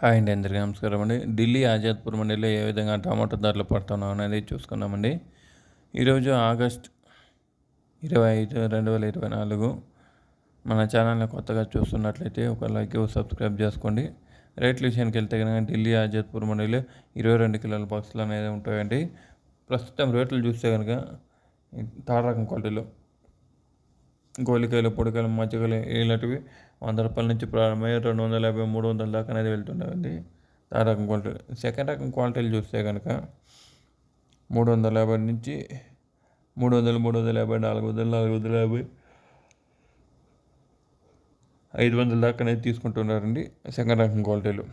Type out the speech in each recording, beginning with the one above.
Hi అండి, అందరికీ నమస్కారం అండి. ఢిల్లీ ఆజాద్పూర్ మండలిలో ఏ విధంగా టమాటో ధరలు పడుతున్నాం అనేది చూసుకున్నామండి. ఈరోజు ఆగస్ట్ 25, 2024. మన ఛానల్ని కొత్తగా చూస్తున్నట్లయితే ఒక లైక్ సబ్స్క్రైబ్ చేసుకోండి. రేట్ల విషయానికి వెళ్తే కనుక ఢిల్లీ ఆజాద్పూర్ మండలిలో 22 కిలోల బాక్సులు అనేది ఉంటాయండి. ప్రస్తుతం రేట్లు చూస్తే కనుక థర్డ్ రకం క్వాలిటీలో గోలికాయలు, పొడికాయలు, మజ్జిగలు ఇలాంటివి 100 రూపాయల నుంచి ప్రారంభమై 250, 300 దాకా అనేది వెళ్తుండేవండి. థర్డ్ రకం క్వాలిటీ. సెకండ్ రకం క్వాలిటీలు చూస్తే కనుక 350 నుంచి 300, 350, 400, 450, 500 దాకా అనేది తీసుకుంటున్నారండి సెకండ్ రకం క్వాలిటీలు.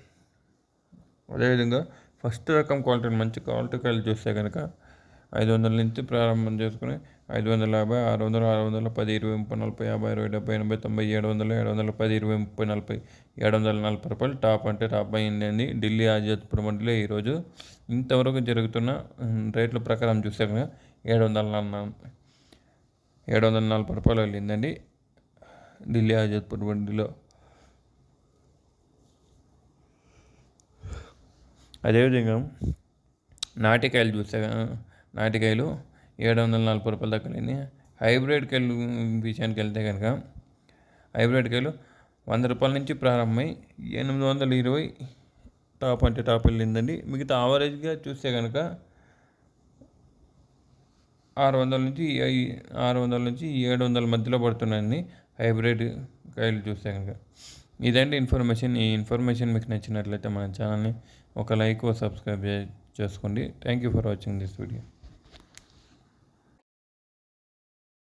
అదేవిధంగా ఫస్ట్ రకం క్వాలిటీ మంచి క్వాలిటీ కాయలు చూస్తే కనుక 500 నుంచి ప్రారంభం చేసుకుని 550, 600, 610, 20, 30, 40, 50, 60, 70, 90, 700, 710, 20, 30, 40, 740 రూపాయలు టాప్ అంటే టాప్ అయిందండి ఢిల్లీ ఆజాద్పూర్ మండలిలో ఈరోజు. ఇంతవరకు జరుగుతున్న రేట్ల ప్రకారం చూస్తే కనుక 740 రూపాయలు వెళ్ళిందండి ఢిల్లీ ఆజాద్పూర్ మండలిలో. అదేవిధంగా నాటికాయలు చూస్తే నాటికాయలు 740 రూపాయల దాకా వెళ్ళింది. హైబ్రిడ్ కాయలు విషయానికి వెళ్తే కనుక హైబ్రిడ్ కాయలు 100 రూపాయల నుంచి ప్రారంభమై 820 టాప్ అంటే టాప్ వెళ్ళిందండి. మిగతా ఆవరేజ్గా చూస్తే కనుక 600 నుంచి 700 మధ్యలో పడుతున్నాయండి హైబ్రిడ్ కాయలు చూస్తే కనుక. ఇదండి ఇన్ఫర్మేషన్. ఈ ఇన్ఫర్మేషన్ మీకు నచ్చినట్లయితే మన ఛానల్ని ఒక లైక్ సబ్స్క్రైబ్ చేసుకోండి. Thank you for watching this video.